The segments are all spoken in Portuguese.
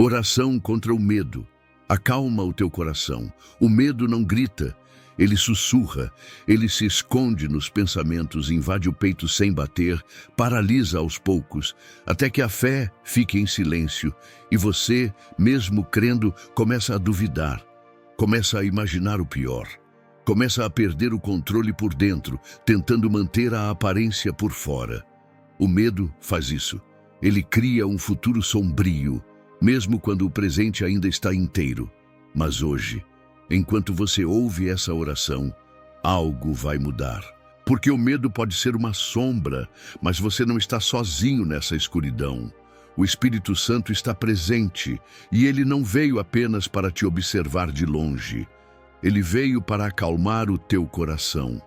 Oração contra o medo. Acalma o teu coração. O medo não grita, ele sussurra, ele se esconde nos pensamentos, invade o peito sem bater, paralisa aos poucos, até que a fé fique em silêncio e você, mesmo crendo, começa a duvidar, começa a imaginar o pior, começa a perder o controle por dentro, tentando manter a aparência por fora. O medo faz isso. Ele cria um futuro sombrio, mesmo quando o presente ainda está inteiro. Mas hoje, enquanto você ouve essa oração, algo vai mudar. Porque o medo pode ser uma sombra, mas você não está sozinho nessa escuridão. O Espírito Santo está presente e ele não veio apenas para te observar de longe. Ele veio para acalmar o teu coração.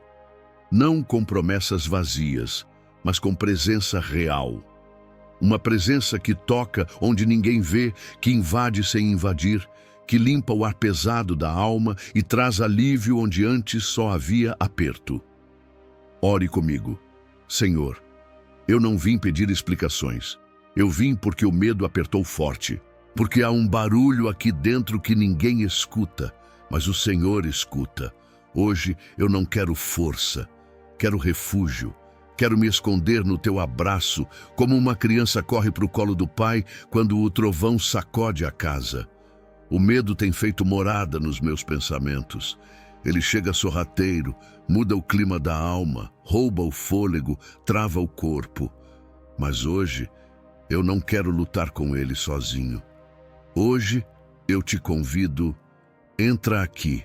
Não com promessas vazias, mas com presença real. Uma presença que toca onde ninguém vê, que invade sem invadir, que limpa o ar pesado da alma e traz alívio onde antes só havia aperto. Ore comigo. Senhor, eu não vim pedir explicações. Eu vim porque o medo apertou forte, porque há um barulho aqui dentro que ninguém escuta, mas o Senhor escuta. Hoje eu não quero força, quero refúgio. Quero me esconder no teu abraço, como uma criança corre para o colo do pai quando o trovão sacode a casa. O medo tem feito morada nos meus pensamentos. Ele chega sorrateiro, muda o clima da alma, rouba o fôlego, trava o corpo. Mas hoje, eu não quero lutar com ele sozinho. Hoje, eu te convido, entra aqui.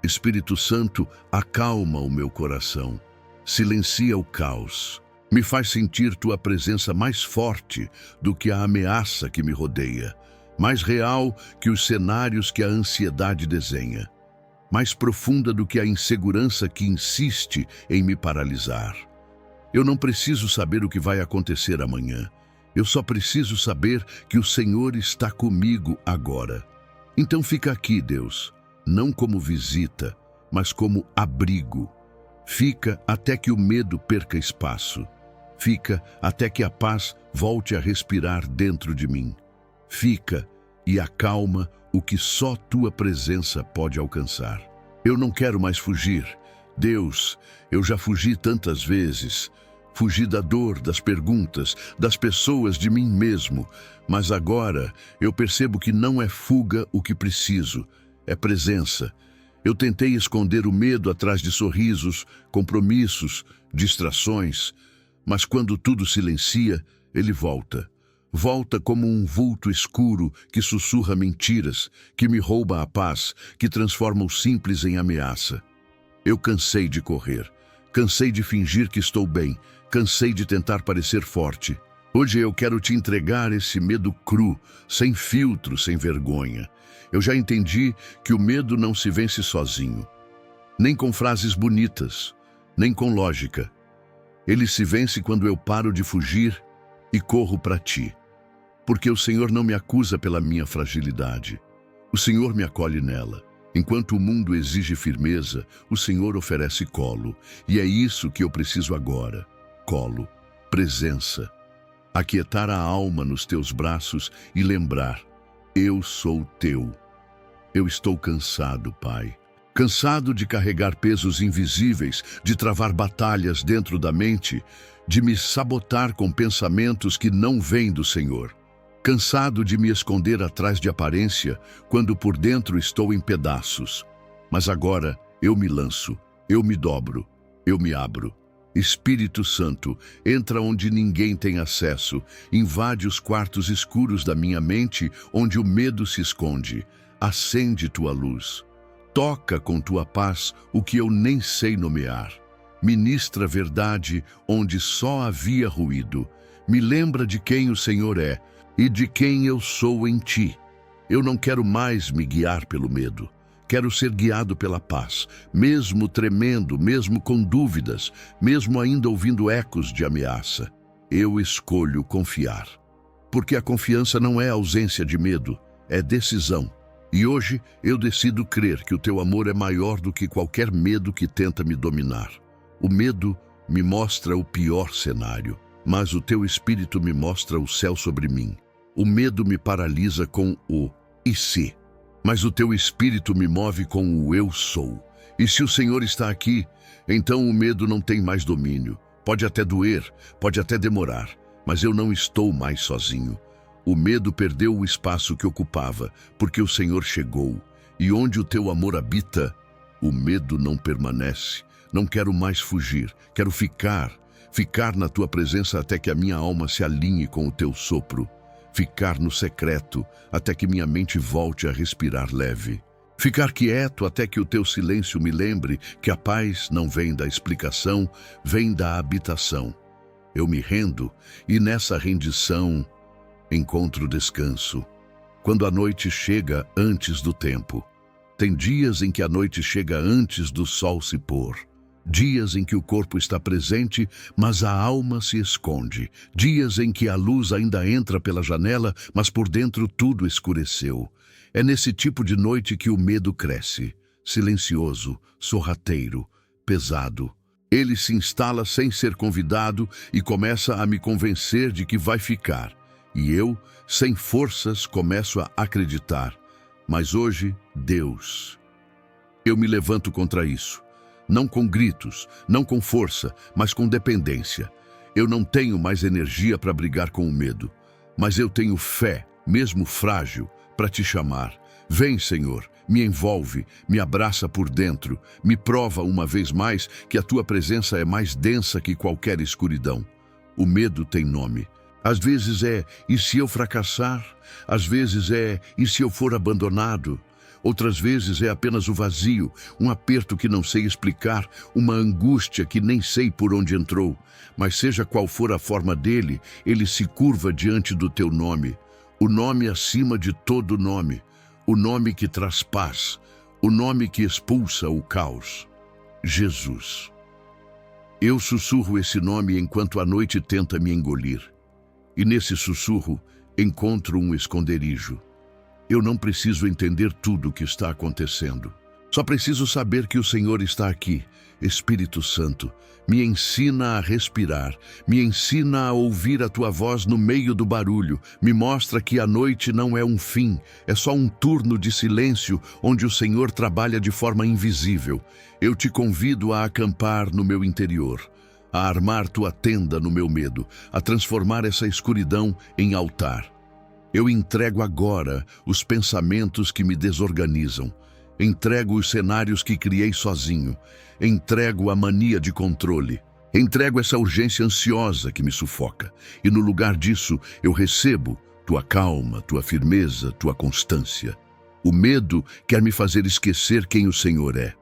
Espírito Santo, acalma o meu coração. Silencia o caos. Me faz sentir tua presença mais forte do que a ameaça que me rodeia, mais real que os cenários que a ansiedade desenha, mais profunda do que a insegurança que insiste em me paralisar. Eu não preciso saber o que vai acontecer amanhã. Eu só preciso saber que o Senhor está comigo agora. Então fica aqui, Deus, não como visita, mas como abrigo. Fica até que o medo perca espaço. Fica até que a paz volte a respirar dentro de mim. Fica e acalma o que só tua presença pode alcançar. Eu não quero mais fugir. Deus, eu já fugi tantas vezes. Fugi da dor, das perguntas, das pessoas, de mim mesmo. Mas agora eu percebo que não é fuga o que preciso, é presença. Eu tentei esconder o medo atrás de sorrisos, compromissos, distrações, mas quando tudo silencia, ele volta. Volta como um vulto escuro que sussurra mentiras, que me rouba a paz, que transforma o simples em ameaça. Eu cansei de correr, cansei de fingir que estou bem, cansei de tentar parecer forte. Hoje eu quero te entregar esse medo cru, sem filtro, sem vergonha. Eu já entendi que o medo não se vence sozinho, nem com frases bonitas, nem com lógica. Ele se vence quando eu paro de fugir e corro para ti. Porque o Senhor não me acusa pela minha fragilidade. O Senhor me acolhe nela. Enquanto o mundo exige firmeza, o Senhor oferece colo. E é isso que eu preciso agora. Colo, presença. Aquietar a alma nos teus braços e lembrar: eu sou teu. Eu estou cansado, Pai. Cansado de carregar pesos invisíveis, de travar batalhas dentro da mente, de me sabotar com pensamentos que não vêm do Senhor. Cansado de me esconder atrás de aparência, quando por dentro estou em pedaços. Mas agora eu me lanço, eu me dobro, eu me abro. Espírito Santo, entra onde ninguém tem acesso, invade os quartos escuros da minha mente, onde o medo se esconde. Acende tua luz. Toca com tua paz o que eu nem sei nomear. Ministra verdade onde só havia ruído. Me lembra de quem o Senhor é e de quem eu sou em ti. Eu não quero mais me guiar pelo medo. Quero ser guiado pela paz, mesmo tremendo, mesmo com dúvidas, mesmo ainda ouvindo ecos de ameaça. Eu escolho confiar. Porque a confiança não é ausência de medo, é decisão. E hoje eu decido crer que o teu amor é maior do que qualquer medo que tenta me dominar. O medo me mostra o pior cenário, mas o teu Espírito me mostra o céu sobre mim. O medo me paralisa com o "e se?", mas o teu espírito me move com o "eu sou". E se o Senhor está aqui, então o medo não tem mais domínio. Pode até doer, pode até demorar, mas eu não estou mais sozinho. O medo perdeu o espaço que ocupava, porque o Senhor chegou. E onde o teu amor habita, o medo não permanece. Não quero mais fugir, quero ficar na tua presença até que a minha alma se alinhe com o teu sopro. Ficar no secreto até que minha mente volte a respirar leve. Ficar quieto até que o teu silêncio me lembre que a paz não vem da explicação, vem da habitação. Eu me rendo e nessa rendição encontro descanso. Quando a noite chega antes do tempo. Tem dias em que a noite chega antes do sol se pôr. Dias em que o corpo está presente, mas a alma se esconde. Dias em que a luz ainda entra pela janela, mas por dentro tudo escureceu. É nesse tipo de noite que o medo cresce. Silencioso, sorrateiro, pesado. Ele se instala sem ser convidado e começa a me convencer de que vai ficar. E eu, sem forças, começo a acreditar. Mas hoje, Deus. Eu me levanto contra isso. Não com gritos, não com força, mas com dependência. Eu não tenho mais energia para brigar com o medo, mas eu tenho fé, mesmo frágil, para te chamar. Vem, Senhor, me envolve, me abraça por dentro, me prova uma vez mais que a tua presença é mais densa que qualquer escuridão. O medo tem nome. Às vezes é, e se eu fracassar? Às vezes é, e se eu for abandonado? Outras vezes é apenas o vazio, um aperto que não sei explicar, uma angústia que nem sei por onde entrou. Mas seja qual for a forma dele, ele se curva diante do teu nome. O nome acima de todo nome. O nome que traz paz. O nome que expulsa o caos. Jesus. Eu sussurro esse nome enquanto a noite tenta me engolir. E nesse sussurro encontro um esconderijo. Eu não preciso entender tudo o que está acontecendo. Só preciso saber que o Senhor está aqui. Espírito Santo, me ensina a respirar, me ensina a ouvir a tua voz no meio do barulho. Me mostra que a noite não é um fim, é só um turno de silêncio onde o Senhor trabalha de forma invisível. Eu te convido a acampar no meu interior, a armar tua tenda no meu medo, a transformar essa escuridão em altar. Eu entrego agora os pensamentos que me desorganizam. Entrego os cenários que criei sozinho. Entrego a mania de controle. Entrego essa urgência ansiosa que me sufoca. E no lugar disso, eu recebo tua calma, tua firmeza, tua constância. O medo quer me fazer esquecer quem o Senhor é.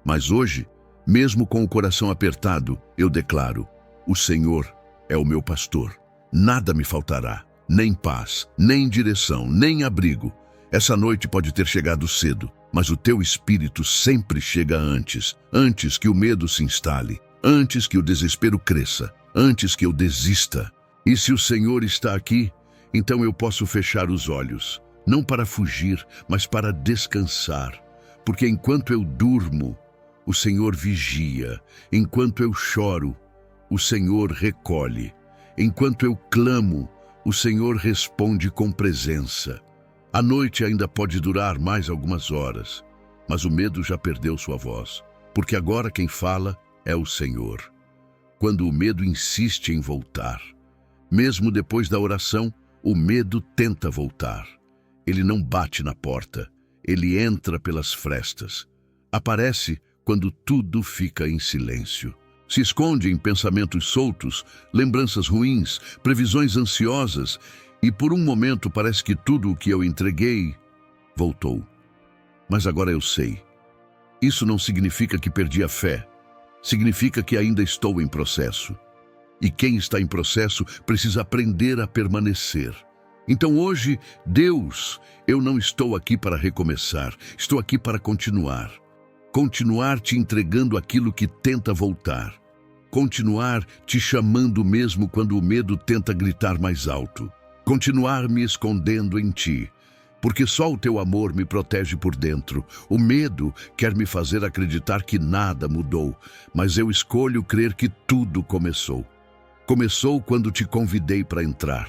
Mas hoje, mesmo com o coração apertado, eu declaro: o Senhor é o meu pastor. Nada me faltará. Nem paz, nem direção, nem abrigo. Essa noite pode ter chegado cedo, mas o teu espírito sempre chega antes que o medo se instale, antes que o desespero cresça, antes que eu desista. E se o Senhor está aqui, então eu posso fechar os olhos, não para fugir, mas para descansar. Porque enquanto eu durmo, o Senhor vigia. Enquanto eu choro, o Senhor recolhe. Enquanto eu clamo, o Senhor responde com presença. A noite ainda pode durar mais algumas horas, mas o medo já perdeu sua voz, porque agora quem fala é o Senhor. Quando o medo insiste em voltar, mesmo depois da oração, o medo tenta voltar. Ele não bate na porta, ele entra pelas frestas. Aparece quando tudo fica em silêncio. Se esconde em pensamentos soltos, lembranças ruins, previsões ansiosas, e por um momento parece que tudo o que eu entreguei voltou. Mas agora eu sei. Isso não significa que perdi a fé. Significa que ainda estou em processo. E quem está em processo precisa aprender a permanecer. Então hoje, Deus, eu não estou aqui para recomeçar, estou aqui para continuar. Continuar te entregando aquilo que tenta voltar. Continuar te chamando mesmo quando o medo tenta gritar mais alto. Continuar me escondendo em ti, porque só o teu amor me protege por dentro. O medo quer me fazer acreditar que nada mudou, mas eu escolho crer que tudo começou. Começou quando te convidei para entrar.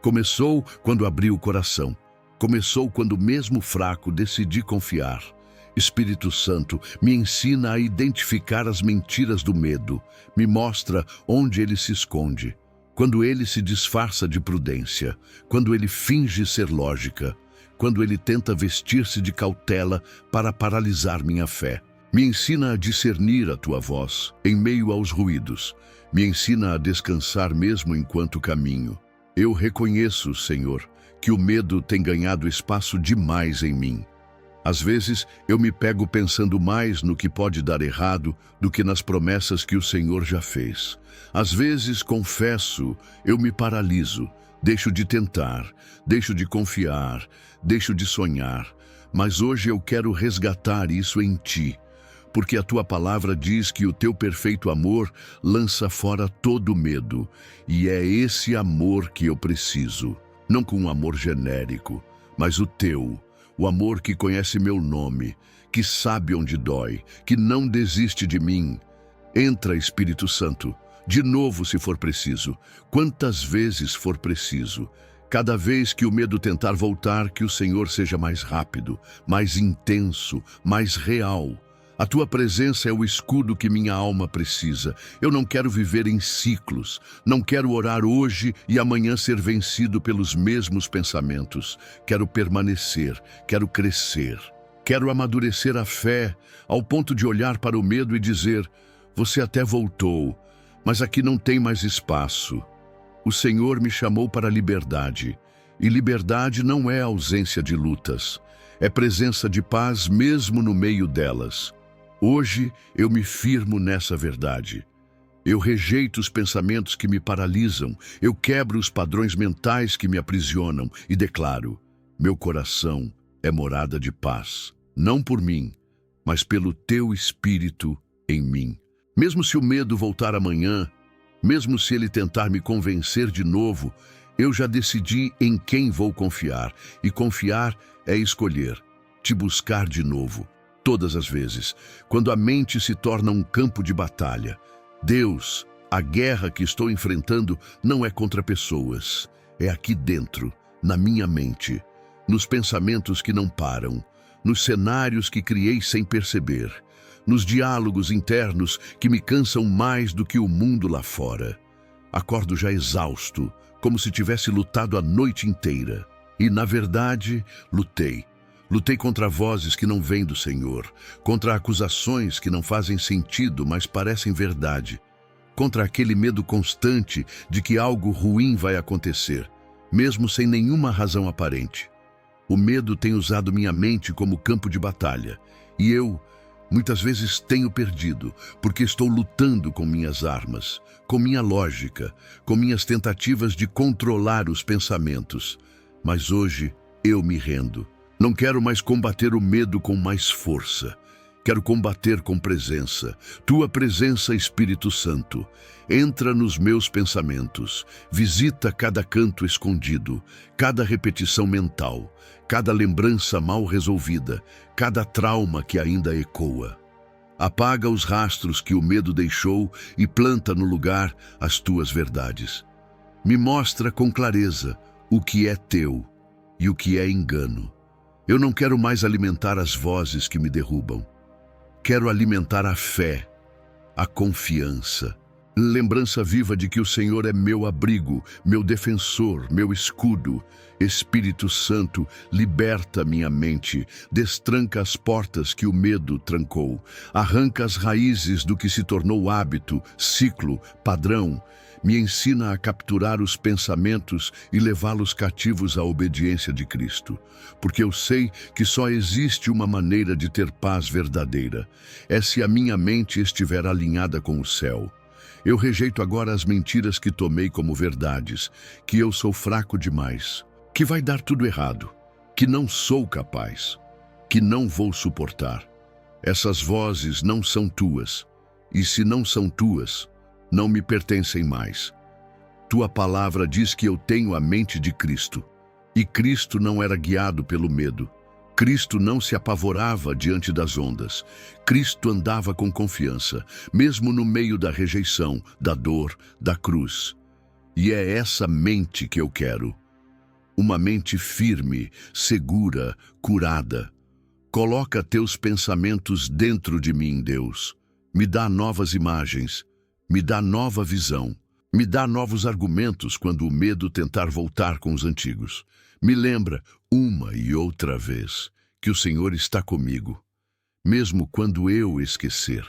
Começou quando abri o coração. Começou quando, mesmo fraco, decidi confiar. Espírito Santo, me ensina a identificar as mentiras do medo. Me mostra onde ele se esconde. Quando ele se disfarça de prudência. Quando ele finge ser lógica. Quando ele tenta vestir-se de cautela para paralisar minha fé. Me ensina a discernir a tua voz em meio aos ruídos. Me ensina a descansar mesmo enquanto caminho. Eu reconheço, Senhor, que o medo tem ganhado espaço demais em mim. Às vezes, eu me pego pensando mais no que pode dar errado do que nas promessas que o Senhor já fez. Às vezes, confesso, eu me paraliso, deixo de tentar, deixo de confiar, deixo de sonhar. Mas hoje eu quero resgatar isso em Ti, porque a Tua palavra diz que o Teu perfeito amor lança fora todo medo, e é esse amor que eu preciso. Não com um amor genérico, mas o Teu, o amor que conhece meu nome, que sabe onde dói, que não desiste de mim. Entra, Espírito Santo, de novo se for preciso, quantas vezes for preciso. Cada vez que o medo tentar voltar, que o Senhor seja mais rápido, mais intenso, mais real. A Tua presença é o escudo que minha alma precisa. Eu não quero viver em ciclos. Não quero orar hoje e amanhã ser vencido pelos mesmos pensamentos. Quero permanecer, quero crescer. Quero amadurecer a fé ao ponto de olhar para o medo e dizer: você até voltou, mas aqui não tem mais espaço. O Senhor me chamou para a liberdade. E liberdade não é ausência de lutas. É presença de paz mesmo no meio delas. Hoje eu me firmo nessa verdade. Eu rejeito os pensamentos que me paralisam, eu quebro os padrões mentais que me aprisionam e declaro: meu coração é morada de paz, não por mim, mas pelo Teu Espírito em mim. Mesmo se o medo voltar amanhã, mesmo se ele tentar me convencer de novo, eu já decidi em quem vou confiar, e confiar é escolher, Te buscar de novo. Todas as vezes, quando a mente se torna um campo de batalha. Deus, a guerra que estou enfrentando não é contra pessoas, é aqui dentro, na minha mente, nos pensamentos que não param, nos cenários que criei sem perceber, nos diálogos internos que me cansam mais do que o mundo lá fora. Acordo já exausto, como se tivesse lutado a noite inteira. E, na verdade, lutei. Lutei contra vozes que não vêm do Senhor, contra acusações que não fazem sentido, mas parecem verdade, contra aquele medo constante de que algo ruim vai acontecer, mesmo sem nenhuma razão aparente. O medo tem usado minha mente como campo de batalha, e eu, muitas vezes, tenho perdido, porque estou lutando com minhas armas, com minha lógica, com minhas tentativas de controlar os pensamentos. Mas hoje eu me rendo. Não quero mais combater o medo com mais força. Quero combater com presença. Tua presença, Espírito Santo. Entra nos meus pensamentos. Visita cada canto escondido, cada repetição mental, cada lembrança mal resolvida, cada trauma que ainda ecoa. Apaga os rastros que o medo deixou e planta no lugar as Tuas verdades. Me mostra com clareza o que é Teu e o que é engano. Eu não quero mais alimentar as vozes que me derrubam. Quero alimentar a fé, a confiança, lembrança viva de que o Senhor é meu abrigo, meu defensor, meu escudo. Espírito Santo, liberta minha mente, destranca as portas que o medo trancou, arranca as raízes do que se tornou hábito, ciclo, padrão. Me ensina a capturar os pensamentos e levá-los cativos à obediência de Cristo, porque eu sei que só existe uma maneira de ter paz verdadeira, é se a minha mente estiver alinhada com o céu. Eu rejeito agora as mentiras que tomei como verdades, que eu sou fraco demais, que vai dar tudo errado, que não sou capaz, que não vou suportar. Essas vozes não são tuas, e se não são tuas, não me pertencem mais. Tua palavra diz que eu tenho a mente de Cristo. E Cristo não era guiado pelo medo. Cristo não se apavorava diante das ondas. Cristo andava com confiança, mesmo no meio da rejeição, da dor, da cruz. E é essa mente que eu quero. uma mente firme, segura, curada. Coloca teus pensamentos dentro de mim, Deus. Me dá novas imagens, me dá nova visão, me dá novos argumentos quando o medo tentar voltar com os antigos. Me lembra, uma e outra vez, que o Senhor está comigo, mesmo quando eu esquecer,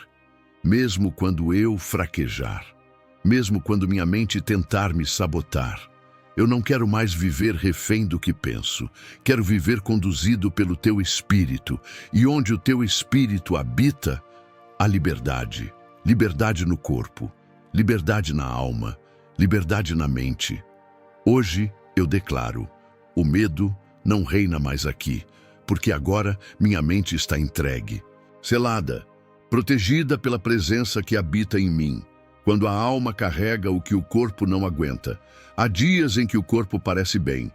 mesmo quando eu fraquejar, mesmo quando minha mente tentar me sabotar. Eu não quero mais viver refém do que penso. Quero viver conduzido pelo Teu Espírito. E onde o Teu Espírito habita, há liberdade. Liberdade no corpo, liberdade na alma, liberdade na mente. Hoje eu declaro, o medo não reina mais aqui, porque agora minha mente está entregue, selada, protegida pela presença que habita em mim. Quando a alma carrega o que o corpo não aguenta, há dias em que o corpo parece bem,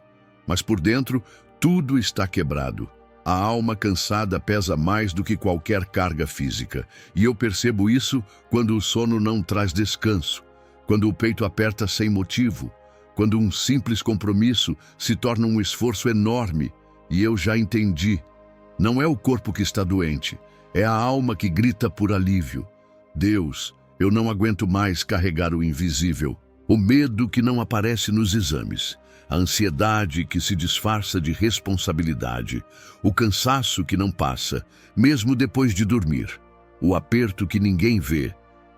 mas por dentro tudo está quebrado. A alma cansada pesa mais do que qualquer carga física, e eu percebo isso quando o sono não traz descanso, quando o peito aperta sem motivo, quando um simples compromisso se torna um esforço enorme, e eu já entendi. Não é o corpo que está doente, é a alma que grita por alívio. Deus, eu não aguento mais carregar o invisível, o medo que não aparece nos exames, a ansiedade que se disfarça de responsabilidade, o cansaço que não passa, mesmo depois de dormir, o aperto que ninguém vê,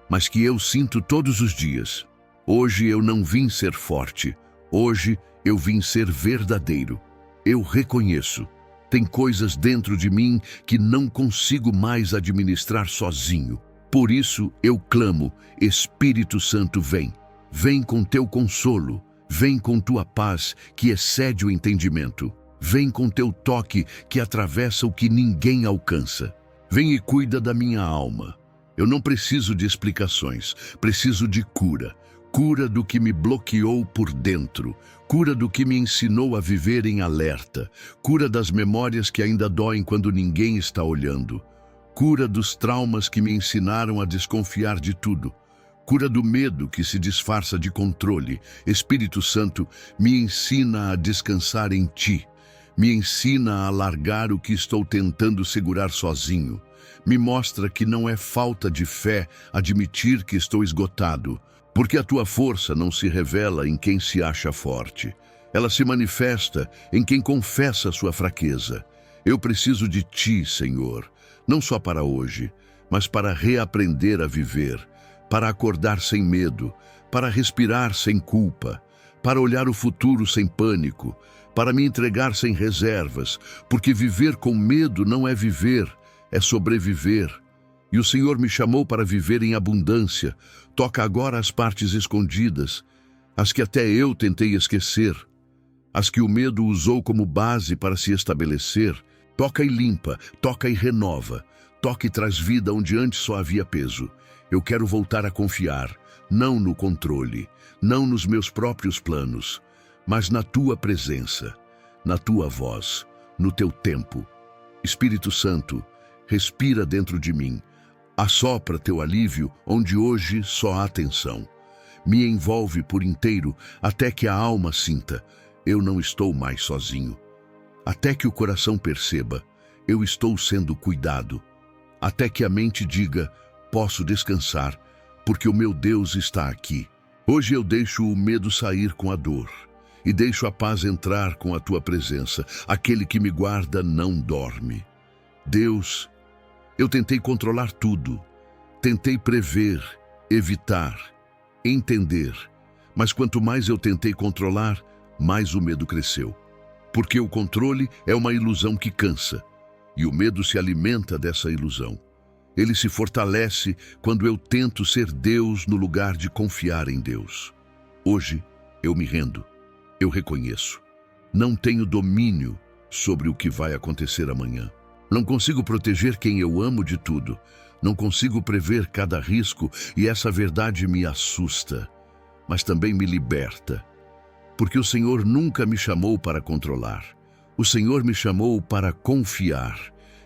mas que eu sinto todos os dias. Hoje eu não vim ser forte, hoje eu vim ser verdadeiro. Eu reconheço, tem coisas dentro de mim que não consigo mais administrar sozinho. Por isso eu clamo, Espírito Santo, vem. Vem com teu consolo, vem com tua paz que excede o entendimento. Vem com teu toque que atravessa o que ninguém alcança. Vem e cuida da minha alma. Eu não preciso de explicações, preciso de cura. Cura do que me bloqueou por dentro. Cura do que me ensinou a viver em alerta. Cura das memórias que ainda doem quando ninguém está olhando. Cura dos traumas que me ensinaram a desconfiar de tudo. Cura do medo que se disfarça de controle. Espírito Santo, me ensina a descansar em Ti. Me ensina a largar o que estou tentando segurar sozinho. Me mostra que não é falta de fé admitir que estou esgotado, porque a Tua força não se revela em quem se acha forte. Ela se manifesta em quem confessa sua fraqueza. Eu preciso de Ti, Senhor, não só para hoje, mas para reaprender a viver, para acordar sem medo, para respirar sem culpa, para olhar o futuro sem pânico, para me entregar sem reservas, porque viver com medo não é viver, é sobreviver. E o Senhor me chamou para viver em abundância. Toca agora as partes escondidas, as que até eu tentei esquecer, as que o medo usou como base para se estabelecer. Toca e limpa, toca e renova, toca e traz vida onde antes só havia peso. Eu quero voltar a confiar, não no controle, não nos meus próprios planos, mas na Tua presença, na Tua voz, no Teu tempo. Espírito Santo, respira dentro de mim, assopra Teu alívio onde hoje só há tensão. Me envolve por inteiro até que a alma sinta, eu não estou mais sozinho. Até que o coração perceba, eu estou sendo cuidado. Até que a mente diga, posso descansar, porque o meu Deus está aqui. Hoje eu deixo o medo sair com a dor, e deixo a paz entrar com a Tua presença. Aquele que me guarda não dorme. Deus, eu tentei controlar tudo, tentei prever, evitar, entender, mas quanto mais eu tentei controlar, mais o medo cresceu. Porque o controle é uma ilusão que cansa, e o medo se alimenta dessa ilusão. Ele se fortalece quando eu tento ser Deus no lugar de confiar em Deus. Hoje, eu me rendo, eu reconheço. Não tenho domínio sobre o que vai acontecer amanhã. Não consigo proteger quem eu amo de tudo. Não consigo prever cada risco, e essa verdade me assusta, mas também me liberta. Porque o Senhor nunca me chamou para controlar. O Senhor me chamou para confiar.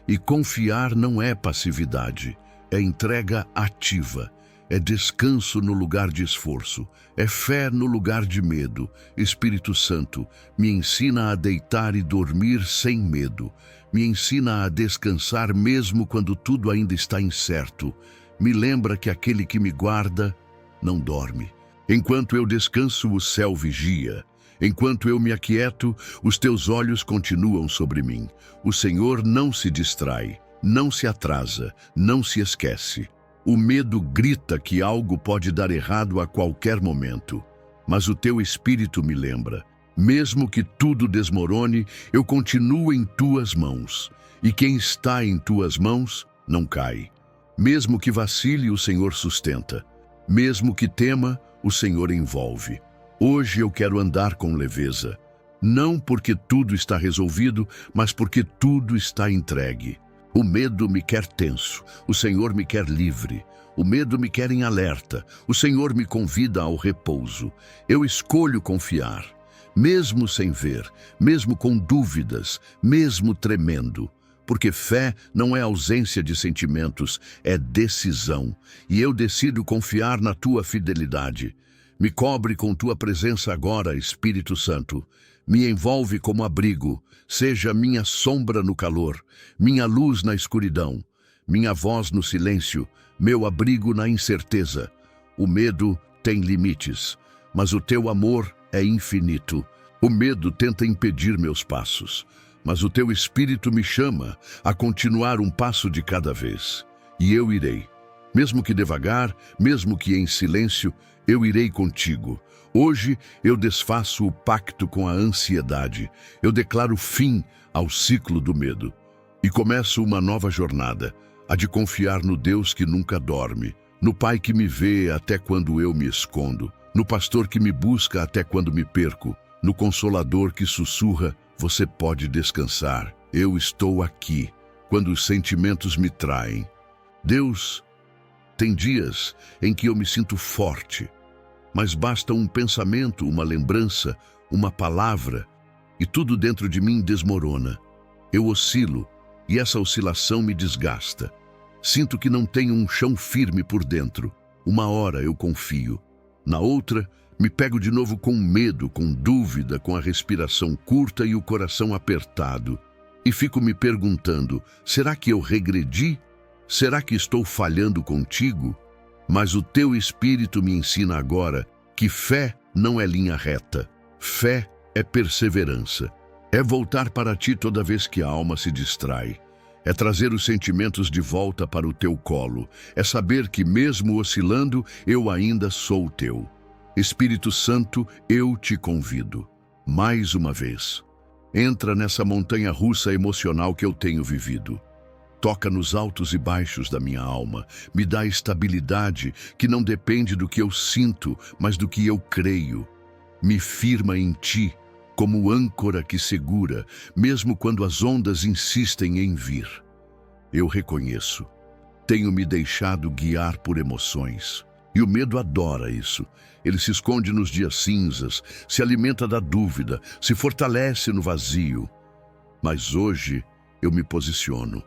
E confiar não é passividade, é entrega ativa. É descanso no lugar de esforço. É fé no lugar de medo. Espírito Santo, me ensina a deitar e dormir sem medo. Me ensina a descansar mesmo quando tudo ainda está incerto. Me lembra que aquele que me guarda não dorme. Enquanto eu descanso, o céu vigia. Enquanto eu me aquieto, os teus olhos continuam sobre mim. O Senhor não se distrai, não se atrasa, não se esquece. O medo grita que algo pode dar errado a qualquer momento. Mas o teu espírito me lembra. Mesmo que tudo desmorone, eu continuo em tuas mãos. E quem está em tuas mãos não cai. Mesmo que vacile, o Senhor sustenta. Mesmo que tema, o Senhor envolve. Hoje eu quero andar com leveza. Não porque tudo está resolvido, mas porque tudo está entregue. O medo me quer tenso, o Senhor me quer livre. O medo me quer em alerta, o Senhor me convida ao repouso. Eu escolho confiar, mesmo sem ver, mesmo com dúvidas, mesmo tremendo. Porque fé não é ausência de sentimentos, é decisão. E eu decido confiar na tua fidelidade. Me cobre com tua presença agora, Espírito Santo. Me envolve como abrigo, seja minha sombra no calor, minha luz na escuridão, minha voz no silêncio, meu abrigo na incerteza. O medo tem limites, mas o teu amor é infinito. O medo tenta impedir meus passos, mas o teu Espírito me chama a continuar um passo de cada vez. E eu irei. Mesmo que devagar, mesmo que em silêncio, eu irei contigo. Hoje eu desfaço o pacto com a ansiedade. Eu declaro fim ao ciclo do medo. E começo uma nova jornada, a de confiar no Deus que nunca dorme, no Pai que me vê até quando eu me escondo, no pastor que me busca até quando me perco, no Consolador que sussurra: você pode descansar, eu estou aqui, quando os sentimentos me traem. Deus, tem dias em que eu me sinto forte, mas basta um pensamento, uma lembrança, uma palavra, e tudo dentro de mim desmorona. Eu oscilo, e essa oscilação me desgasta. Sinto que não tenho um chão firme por dentro. Uma hora eu confio, na outra me pego de novo com medo, com dúvida, com a respiração curta e o coração apertado. E fico me perguntando, será que eu regredi? Será que estou falhando contigo? Mas o teu Espírito me ensina agora que fé não é linha reta. Fé é perseverança. É voltar para ti toda vez que a alma se distrai. É trazer os sentimentos de volta para o teu colo. É saber que mesmo oscilando, eu ainda sou teu. Espírito Santo, eu te convido. Mais uma vez. Entra nessa montanha russa emocional que eu tenho vivido. Toca nos altos e baixos da minha alma. Me dá estabilidade que não depende do que eu sinto, mas do que eu creio. Me firma em ti, como âncora que segura, mesmo quando as ondas insistem em vir. Eu reconheço. Tenho me deixado guiar por emoções. E o medo adora isso. Ele se esconde nos dias cinzas, se alimenta da dúvida, se fortalece no vazio. Mas hoje eu me posiciono.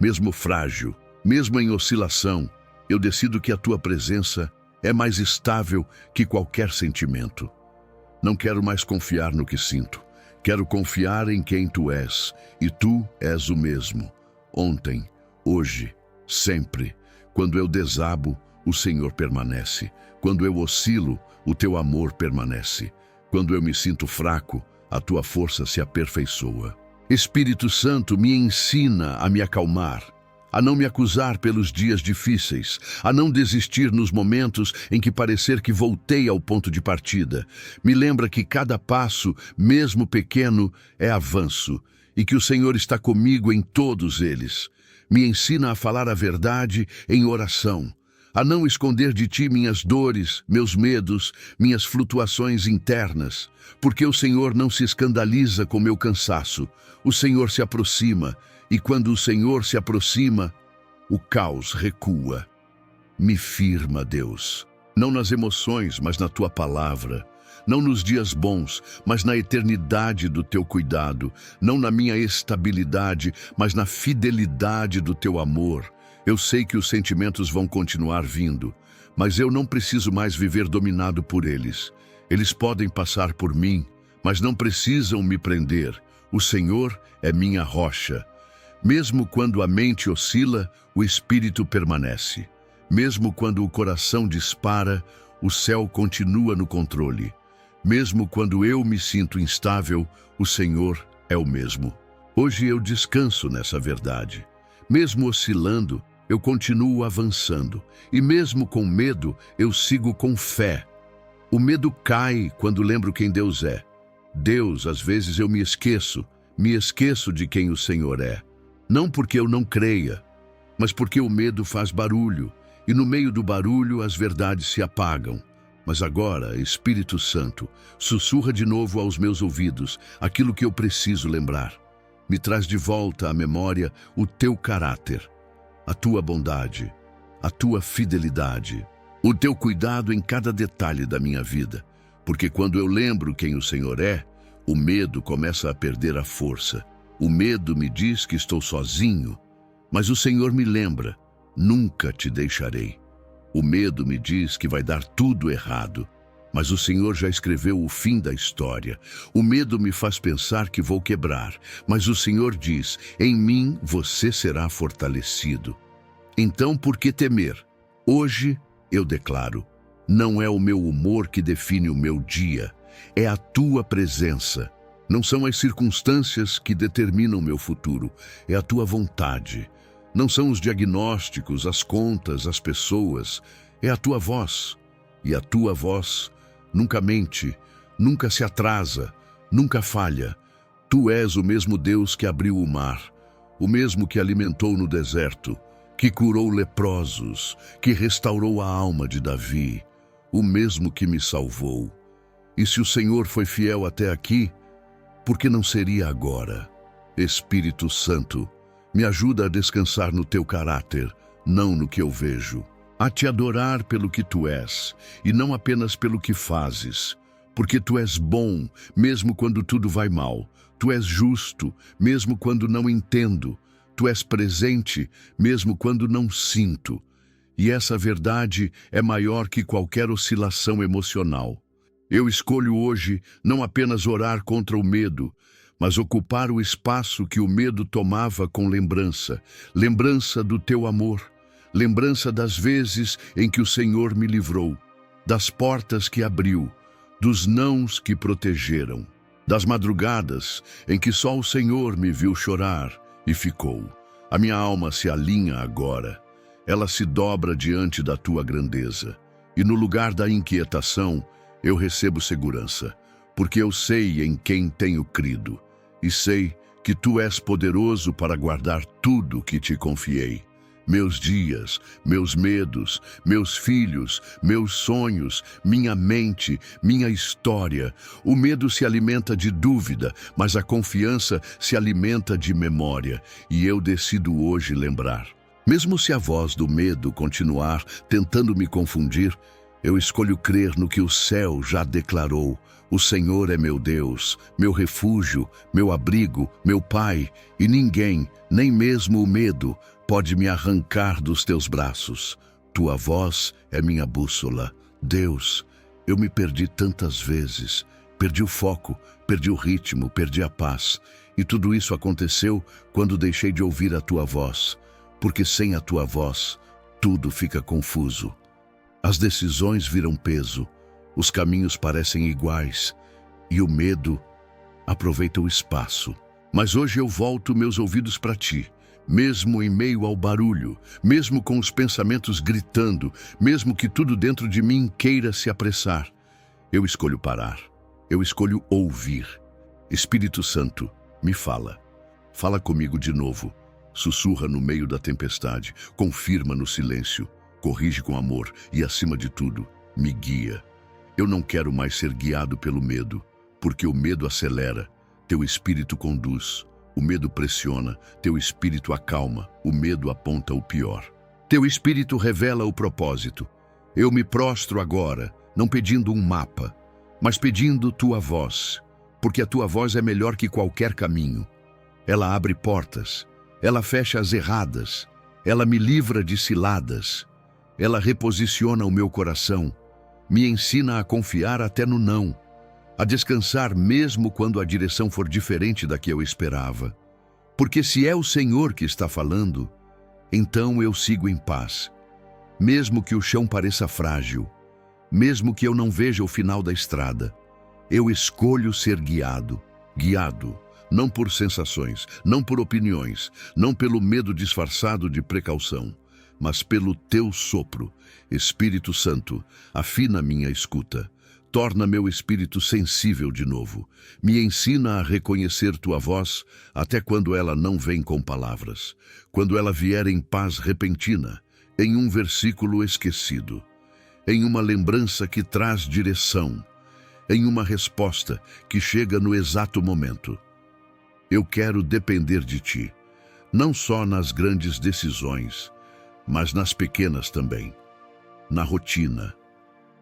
Mesmo frágil, mesmo em oscilação, eu decido que a tua presença é mais estável que qualquer sentimento. Não quero mais confiar no que sinto. Quero confiar em quem tu és, e tu és o mesmo. Ontem, hoje, sempre. Quando eu desabo, o Senhor permanece. Quando eu oscilo, o teu amor permanece. Quando eu me sinto fraco, a tua força se aperfeiçoa. Espírito Santo, me ensina a me acalmar, a não me acusar pelos dias difíceis, a não desistir nos momentos em que parecer que voltei ao ponto de partida. Me lembra que cada passo, mesmo pequeno, é avanço, e que o Senhor está comigo em todos eles. Me ensina a falar a verdade em oração, a não esconder de ti minhas dores, meus medos, minhas flutuações internas, porque o Senhor não se escandaliza com meu cansaço. O Senhor se aproxima, e quando o Senhor se aproxima, o caos recua. Me firma, Deus, não nas emoções, mas na tua palavra, não nos dias bons, mas na eternidade do teu cuidado, não na minha estabilidade, mas na fidelidade do teu amor. Eu sei que os sentimentos vão continuar vindo, mas eu não preciso mais viver dominado por eles. Eles podem passar por mim, mas não precisam me prender. O Senhor é minha rocha. Mesmo quando a mente oscila, o espírito permanece. Mesmo quando o coração dispara, o céu continua no controle. Mesmo quando eu me sinto instável, o Senhor é o mesmo. Hoje eu descanso nessa verdade. Mesmo oscilando, eu continuo avançando. E mesmo com medo, eu sigo com fé. O medo cai quando lembro quem Deus é. Deus, às vezes eu me esqueço de quem o Senhor é. Não porque eu não creia, mas porque o medo faz barulho, e no meio do barulho as verdades se apagam. Mas agora, Espírito Santo, sussurra de novo aos meus ouvidos aquilo que eu preciso lembrar. Me traz de volta à memória o teu caráter, a tua bondade, a tua fidelidade, o teu cuidado em cada detalhe da minha vida. Porque quando eu lembro quem o Senhor é, o medo começa a perder a força. O medo me diz que estou sozinho, mas o Senhor me lembra: nunca te deixarei. O medo me diz que vai dar tudo errado, mas o Senhor já escreveu o fim da história. O medo me faz pensar que vou quebrar, mas o Senhor diz: em mim você será fortalecido. Então, por que temer? Hoje eu declaro: não é o meu humor que define o meu dia, é a tua presença. Não são as circunstâncias que determinam o meu futuro, é a tua vontade. Não são os diagnósticos, as contas, as pessoas, é a tua voz. E a tua voz nunca mente, nunca se atrasa, nunca falha. Tu és o mesmo Deus que abriu o mar, o mesmo que alimentou no deserto, que curou leprosos, que restaurou a alma de Davi, o mesmo que me salvou. E se o Senhor foi fiel até aqui, por que não seria agora? Espírito Santo, me ajuda a descansar no teu caráter, não no que eu vejo. A te adorar pelo que tu és, e não apenas pelo que fazes. Porque tu és bom, mesmo quando tudo vai mal. Tu és justo, mesmo quando não entendo. Tu és presente, mesmo quando não sinto. E essa verdade é maior que qualquer oscilação emocional. Eu escolho hoje não apenas orar contra o medo, mas ocupar o espaço que o medo tomava com lembrança. Lembrança do teu amor. Lembrança das vezes em que o Senhor me livrou. Das portas que abriu. Dos nãos que protegeram. Das madrugadas em que só o Senhor me viu chorar e ficou. A minha alma se alinha agora. Ela se dobra diante da tua grandeza. E no lugar da inquietação, eu recebo segurança, porque eu sei em quem tenho crido, e sei que tu és poderoso para guardar tudo que te confiei. Meus dias, meus medos, meus filhos, meus sonhos, minha mente, minha história. O medo se alimenta de dúvida, mas a confiança se alimenta de memória, e eu decido hoje lembrar. Mesmo se a voz do medo continuar tentando me confundir, eu escolho crer no que o céu já declarou. O Senhor é meu Deus, meu refúgio, meu abrigo, meu Pai, e ninguém, nem mesmo o medo, pode me arrancar dos teus braços. Tua voz é minha bússola. Deus, eu me perdi tantas vezes. Perdi o foco, perdi o ritmo, perdi a paz. E tudo isso aconteceu quando deixei de ouvir a tua voz. Porque sem a tua voz, tudo fica confuso. As decisões viram peso, os caminhos parecem iguais, e o medo aproveita o espaço. Mas hoje eu volto meus ouvidos para ti, mesmo em meio ao barulho, mesmo com os pensamentos gritando, mesmo que tudo dentro de mim queira se apressar. Eu escolho parar, eu escolho ouvir. Espírito Santo, me fala. Fala comigo de novo. Sussurra no meio da tempestade, confirma no silêncio. Corrige com amor e, acima de tudo, me guia. Eu não quero mais ser guiado pelo medo, porque o medo acelera, teu espírito conduz. O medo pressiona, teu espírito acalma, o medo aponta o pior. Teu espírito revela o propósito. Eu me prostro agora, não pedindo um mapa, mas pedindo tua voz, porque a tua voz é melhor que qualquer caminho. Ela abre portas, ela fecha as erradas, ela me livra de ciladas. Ela reposiciona o meu coração, me ensina a confiar até no não, a descansar mesmo quando a direção for diferente da que eu esperava. Porque se é o Senhor que está falando, então eu sigo em paz. Mesmo que o chão pareça frágil, mesmo que eu não veja o final da estrada, eu escolho ser guiado. Guiado, não por sensações, não por opiniões, não pelo medo disfarçado de precaução, mas pelo teu sopro. Espírito Santo, afina minha escuta. Torna meu espírito sensível de novo. Me ensina a reconhecer tua voz até quando ela não vem com palavras. Quando ela vier em paz repentina, em um versículo esquecido, em uma lembrança que traz direção, em uma resposta que chega no exato momento. Eu quero depender de ti, não só nas grandes decisões, mas nas pequenas também. Na rotina,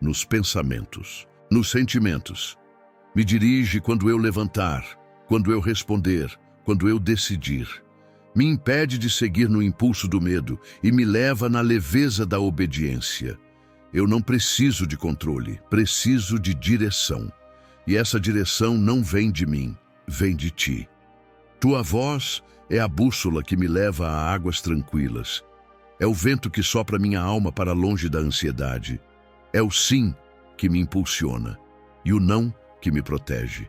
nos pensamentos, nos sentimentos. Me dirige quando eu levantar, quando eu responder, quando eu decidir. Me impede de seguir no impulso do medo e me leva na leveza da obediência. Eu não preciso de controle, preciso de direção. E essa direção não vem de mim, vem de ti. Tua voz é a bússola que me leva a águas tranquilas. É o vento que sopra minha alma para longe da ansiedade. É o sim que me impulsiona e o não que me protege.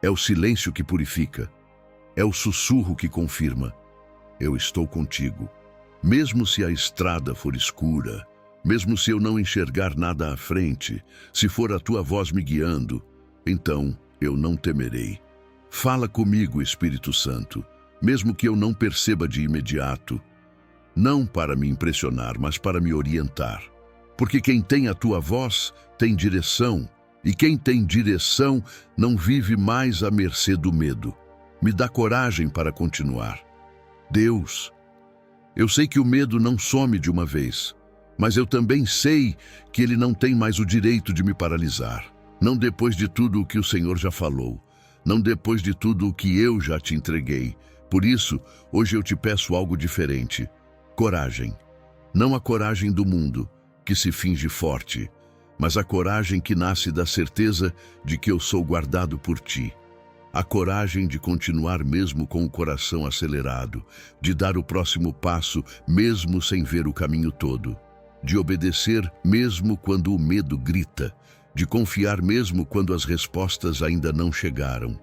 É o silêncio que purifica. É o sussurro que confirma. Eu estou contigo. Mesmo se a estrada for escura, mesmo se eu não enxergar nada à frente, se for a tua voz me guiando, então eu não temerei. Fala comigo, Espírito Santo, mesmo que eu não perceba de imediato, não para me impressionar, mas para me orientar. Porque quem tem a tua voz tem direção, e quem tem direção não vive mais à mercê do medo. Me dá coragem para continuar. Deus, eu sei que o medo não some de uma vez, mas eu também sei que ele não tem mais o direito de me paralisar. Não depois de tudo o que o Senhor já falou, não depois de tudo o que eu já te entreguei. Por isso, hoje eu te peço algo diferente. Coragem. Não a coragem do mundo, que se finge forte, mas a coragem que nasce da certeza de que eu sou guardado por ti. A coragem de continuar mesmo com o coração acelerado, de dar o próximo passo mesmo sem ver o caminho todo, de obedecer mesmo quando o medo grita, de confiar mesmo quando as respostas ainda não chegaram.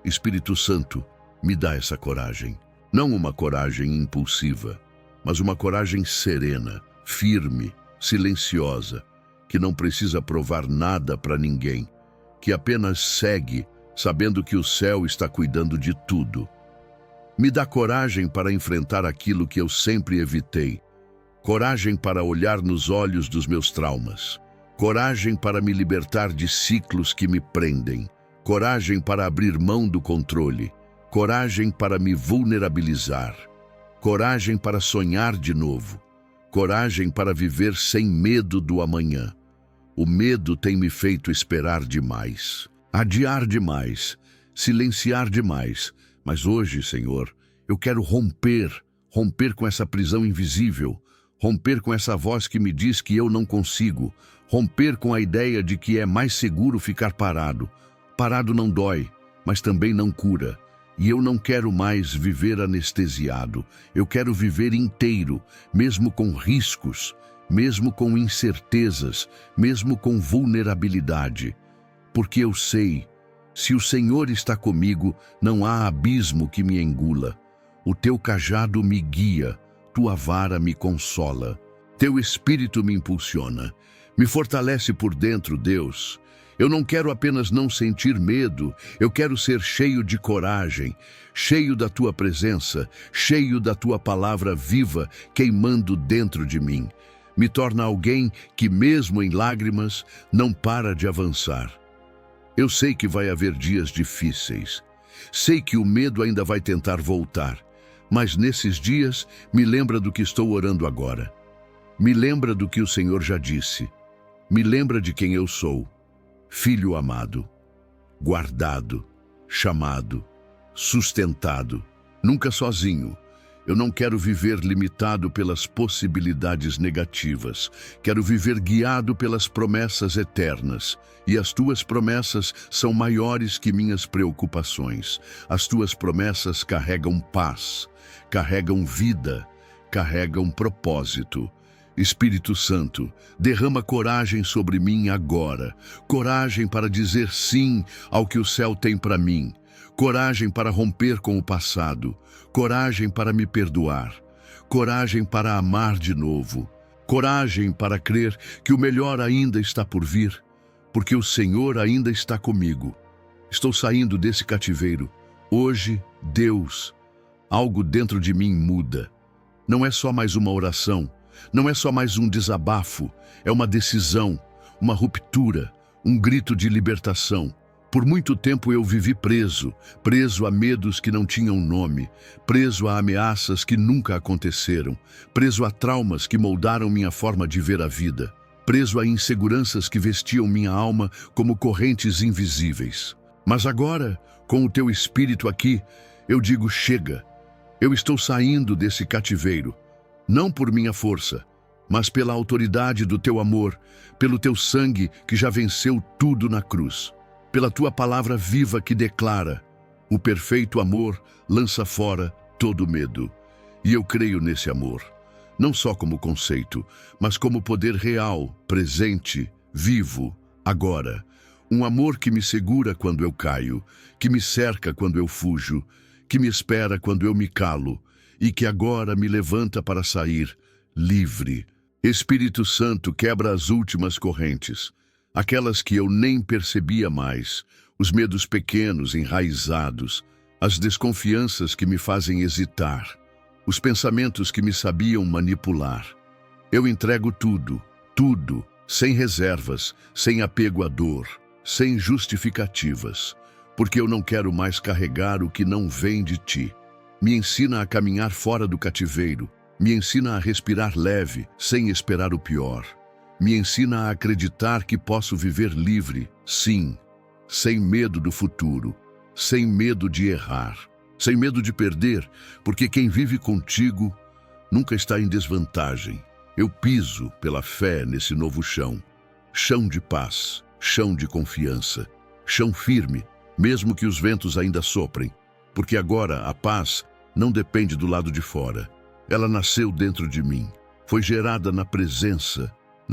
Espírito Santo, me dá essa coragem. Não uma coragem impulsiva, mas uma coragem serena, firme, silenciosa, que não precisa provar nada para ninguém, que apenas segue, sabendo que o céu está cuidando de tudo. Me dá coragem para enfrentar aquilo que eu sempre evitei, coragem para olhar nos olhos dos meus traumas, coragem para me libertar de ciclos que me prendem, coragem para abrir mão do controle, coragem para me vulnerabilizar, coragem para sonhar de novo, coragem para viver sem medo do amanhã. O medo tem me feito esperar demais, adiar demais, silenciar demais. Mas hoje, Senhor, eu quero romper com essa prisão invisível, romper com essa voz que me diz que eu não consigo, romper com a ideia de que é mais seguro ficar parado. Parado não dói, mas também não cura. E eu não quero mais viver anestesiado. Eu quero viver inteiro, mesmo com riscos, mesmo com incertezas, mesmo com vulnerabilidade. Porque eu sei, se o Senhor está comigo, não há abismo que me engula. O teu cajado me guia, tua vara me consola. Teu espírito me impulsiona, me fortalece por dentro, Deus. Eu não quero apenas não sentir medo, eu quero ser cheio de coragem, cheio da tua presença, cheio da tua palavra viva queimando dentro de mim. Me torna alguém que, mesmo em lágrimas, não para de avançar. Eu sei que vai haver dias difíceis. Sei que o medo ainda vai tentar voltar. Mas nesses dias, me lembra do que estou orando agora. Me lembra do que o Senhor já disse. Me lembra de quem eu sou. Filho amado, guardado, chamado, sustentado, nunca sozinho. Eu não quero viver limitado pelas possibilidades negativas. Quero viver guiado pelas promessas eternas. E as tuas promessas são maiores que minhas preocupações. As tuas promessas carregam paz, carregam vida, carregam propósito. Espírito Santo, derrama coragem sobre mim agora. Coragem para dizer sim ao que o céu tem para mim. Coragem para romper com o passado. Coragem para me perdoar. Coragem para amar de novo. Coragem para crer que o melhor ainda está por vir, porque o Senhor ainda está comigo. Estou saindo desse cativeiro. Hoje, Deus, algo dentro de mim muda. Não é só mais uma oração, não é só mais um desabafo, é uma decisão, uma ruptura, um grito de libertação. Por muito tempo eu vivi preso a medos que não tinham nome, preso a ameaças que nunca aconteceram, preso a traumas que moldaram minha forma de ver a vida, preso a inseguranças que vestiam minha alma como correntes invisíveis. Mas agora, com o teu Espírito aqui, eu digo chega. Eu estou saindo desse cativeiro, não por minha força, mas pela autoridade do teu amor, pelo teu sangue que já venceu tudo na cruz. Pela tua palavra viva que declara: o perfeito amor lança fora todo medo. E eu creio nesse amor, não só como conceito, mas como poder real, presente, vivo, agora. Um amor que me segura quando eu caio, que me cerca quando eu fujo, que me espera quando eu me calo, e que agora me levanta para sair livre. Espírito Santo, quebra as últimas correntes, aquelas que eu nem percebia mais, os medos pequenos enraizados, as desconfianças que me fazem hesitar, os pensamentos que me sabiam manipular. Eu entrego tudo, tudo, sem reservas, sem apego à dor, sem justificativas, porque eu não quero mais carregar o que não vem de ti. Me ensina a caminhar fora do cativeiro, me ensina a respirar leve, sem esperar o pior. Me ensina a acreditar que posso viver livre, sim, sem medo do futuro, sem medo de errar, sem medo de perder, porque quem vive contigo nunca está em desvantagem. Eu piso pela fé nesse novo chão, chão de paz, chão de confiança, chão firme, mesmo que os ventos ainda soprem, porque agora a paz não depende do lado de fora. Ela nasceu dentro de mim, foi gerada na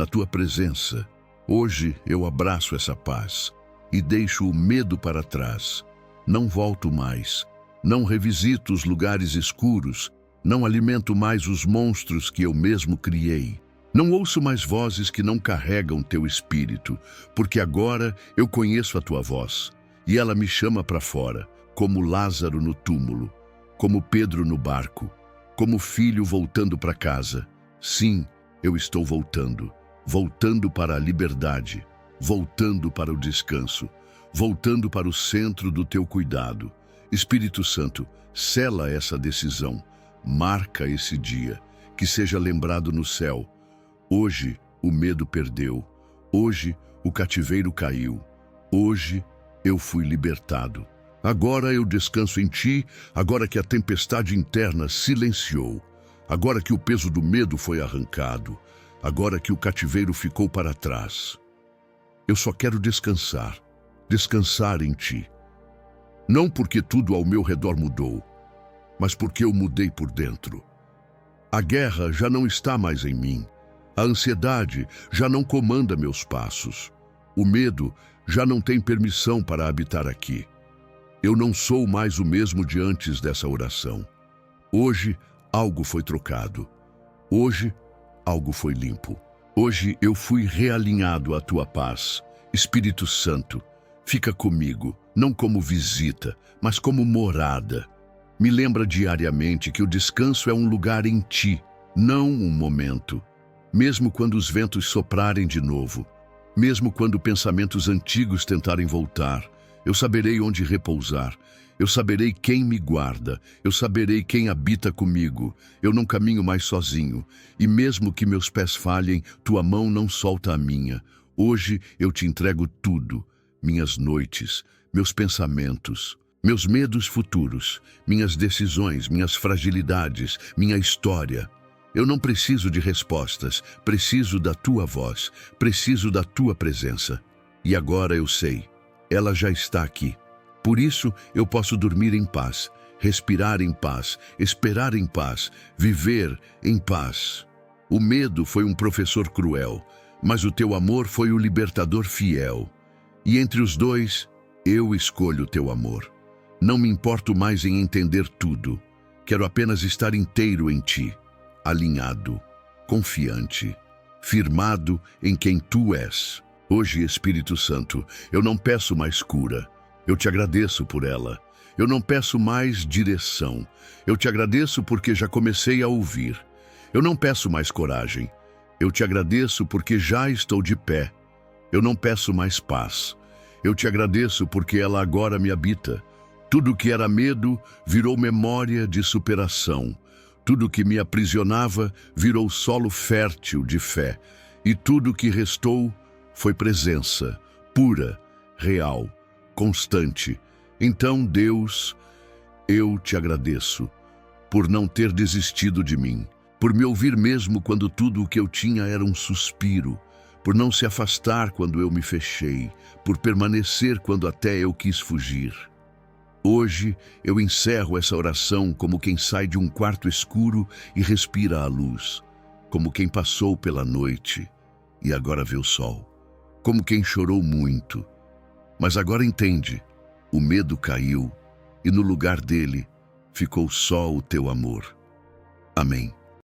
tua presença. Hoje eu abraço essa paz e deixo o medo para trás. Não volto mais, não revisito os lugares escuros, não alimento mais os monstros que eu mesmo criei. Não ouço mais vozes que não carregam teu espírito, porque agora eu conheço a tua voz, e ela me chama para fora, como Lázaro no túmulo, como Pedro no barco, como filho voltando para casa. Sim, eu estou voltando. Voltando para a liberdade, voltando para o descanso, voltando para o centro do teu cuidado. Espírito Santo, sela essa decisão, marca esse dia, que seja lembrado no céu. Hoje o medo perdeu, hoje o cativeiro caiu, hoje eu fui libertado. Agora eu descanso em ti, agora que a tempestade interna silenciou, agora que o peso do medo foi arrancado, agora que o cativeiro ficou para trás. Eu só quero descansar, descansar em ti. Não porque tudo ao meu redor mudou, mas porque eu mudei por dentro. A guerra já não está mais em mim. A ansiedade já não comanda meus passos. O medo já não tem permissão para habitar aqui. Eu não sou mais o mesmo de antes dessa oração. Hoje, algo foi trocado. Hoje, algo foi limpo. Hoje eu fui realinhado à tua paz. Espírito Santo, fica comigo, não como visita, mas como morada. Me lembra diariamente que o descanso é um lugar em ti, não um momento. Mesmo quando os ventos soprarem de novo, mesmo quando pensamentos antigos tentarem voltar, eu saberei onde repousar. Eu saberei quem me guarda, eu saberei quem habita comigo. Eu não caminho mais sozinho, e mesmo que meus pés falhem, tua mão não solta a minha. Hoje eu te entrego tudo, minhas noites, meus pensamentos, meus medos futuros, minhas decisões, minhas fragilidades, minha história. Eu não preciso de respostas, preciso da tua voz, preciso da tua presença. E agora eu sei, ela já está aqui. Por isso eu posso dormir em paz, respirar em paz, esperar em paz, viver em paz. O medo foi um professor cruel, mas o teu amor foi o libertador fiel. E entre os dois, eu escolho o teu amor. Não me importo mais em entender tudo. Quero apenas estar inteiro em ti, alinhado, confiante, firmado em quem tu és. Hoje, Espírito Santo, eu não peço mais cura. Eu te agradeço por ela. Eu não peço mais direção. Eu te agradeço porque já comecei a ouvir. Eu não peço mais coragem. Eu te agradeço porque já estou de pé. Eu não peço mais paz. Eu te agradeço porque ela agora me habita. Tudo que era medo virou memória de superação. Tudo que me aprisionava virou solo fértil de fé. E tudo que restou foi presença, pura, real, constante. Então, Deus, eu te agradeço por não ter desistido de mim, por me ouvir mesmo quando tudo o que eu tinha era um suspiro, por não se afastar quando eu me fechei, por permanecer quando até eu quis fugir. Hoje eu encerro essa oração como quem sai de um quarto escuro e respira a luz, como quem passou pela noite e agora vê o sol, como quem chorou muito, mas agora entende, o medo caiu e no lugar dele ficou só o teu amor. Amém.